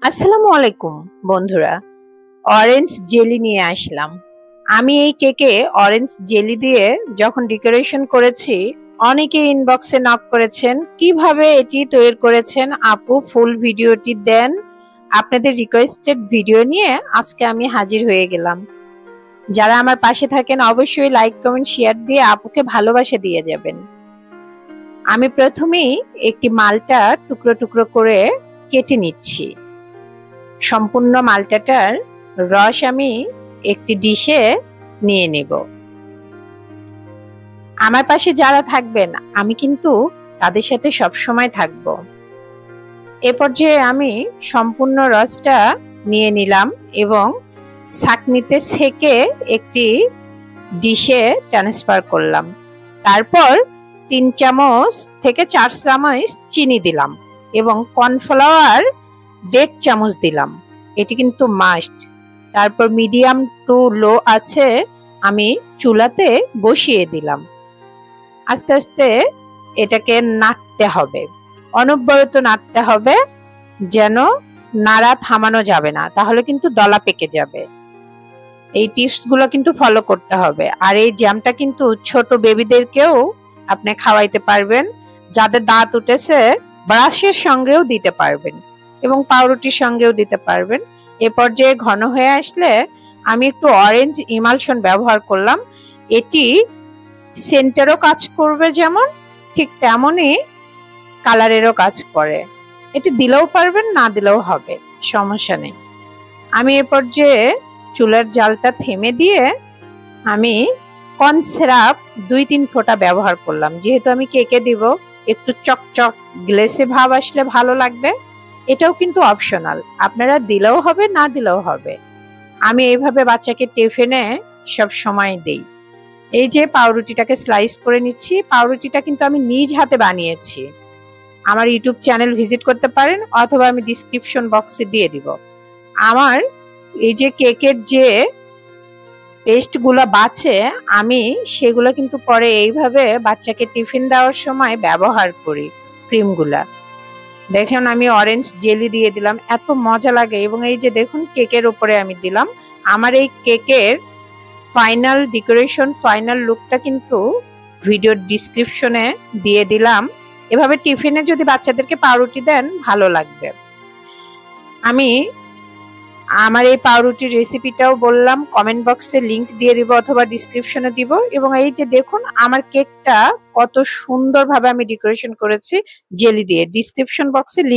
আসসালামু আলাইকুম বন্ধুরা, অরেঞ্জ জেলি নিয়ে আসলাম। আমি এই কেকে অরেঞ্জ জেলি দিয়ে যখন ডেকোরেশন করেছি, অনেকে ইনবক্সে নক করেছেন কিভাবে এটি তৈরি করেছেন আপু, ফুল ভিডিওটি দেন। আপনাদের রিকোয়েস্টেড ভিডিও নিয়ে আজকে আমি হাজির হয়ে গেলাম। যারা আমার পাশে থাকেন অবশ্যই লাইক কমেন্ট শেয়ার দিয়ে আপুকে ভালোবাসা দিয়ে যাবেন। আমি প্রথমেই একটি মালটা টুকরো টুকরো করে কেটে নিচ্ছি। সম্পূর্ণ মালটাটার রস আমি একটি ডিশে নিয়ে নেব। আমার পাশে যারা থাকবেন আমি কিন্তু তাদের সাথে সব সময় থাকব। এ পর্যায়ে আমি সম্পূর্ণ রসটা নিয়ে নিলাম এবং ছাঁকনিতে ছেঁকে একটি ডিশে ট্রান্সফার করলাম। তারপর 3 চামচ থেকে 4 চামচ চিনি দিলাম এবং কর্নফ্লাওয়ার 1.5 চামচ দিলাম। এটি কিন্তু মাস্ট। তারপর মিডিয়াম টু লো আছে আমি চুলাতে বসিয়ে দিলাম। আস্তে আস্তে এটাকে নাড়তে হবে, অনবরত নাড়তে হবে, যেন নাড়া থামানো যাবে না, তাহলে কিন্তু দলা পেকে যাবে। এই টিপস গুলো কিন্তু ফলো করতে হবে। আর এই জ্যামটা কিন্তু ছোট বেবিদেরকেও আপনি খাওয়াইতে পারবেন। যাদের দাঁত উঠেছে ব্রাশের সঙ্গেও দিতে পারবেন এবং পাউরুটির সঙ্গেও দিতে পারবেন। এ পর্যায়ে ঘন হয়ে আসলে আমি একটু অরেঞ্জ ইমালশন ব্যবহার করলাম। এটি সেন্টারও কাজ করবে যেমন, ঠিক তেমনই কালারেরও কাজ করে। এটি দিলেও পারবেন, না দিলেও হবে, সমস্যা নেই। আমি এ পর্যায়ে চুলার জালটা থেমে দিয়ে আমি কর্ন সিরাপ 2-3 ফোঁটা ব্যবহার করলাম। যেহেতু আমি কেকে দিব, একটু চকচক গ্লেসি ভাব আসলে ভালো লাগবে। এটাও কিন্তু অপশনাল, আপনারা দিলেও হবে, না দিলেও হবে। আমি এইভাবে বাচ্চাকে টিফিনে সব সময় দেই। এই যে পাউরুটিটাকে স্লাইস করে নিচ্ছি। পাউরুটিটা কিন্তু আমি নিজ হাতে বানিয়েছি। আমার ইউটিউব চ্যানেল ভিজিট করতে পারেন অথবা আমি ডিসক্রিপশন বক্সে দিয়ে দিব। আমার এই যে কেকের যে পেস্টগুলো বাঁচে আমি সেগুলো কিন্তু পরে এইভাবে বাচ্চাকে টিফিন দেওয়ার সময় ব্যবহার করি। ক্রিমগুলা দেখুন, আমি অরেঞ্জ জেলি দিয়ে দিলাম, এত মজা লাগে। এবং এই যে দেখুন কেকের উপরে আমি দিলাম। আমার এই কেকের ফাইনাল ডেকোরেশন, ফাইনাল লুকটা কিন্তু ভিডিওর ডিসক্রিপশনে দিয়ে দিলাম। এভাবে টিফিনে যদি বাচ্চাদেরকে পাউরুটি দেন ভালো লাগবে। আমি আমার এই পাউরুটির রেসিপিটাও বললাম, কমেন্ট বক্সে লিংক দিয়ে দিব অথবা ডিসক্রিপশনে দিব। এবং এই যে দেখুন আমার কেকটা কত সুন্দরভাবে আমি ডেকোরেশন করেছি জেলি দিয়ে। ডিসক্রিপশন বক্সে লিংক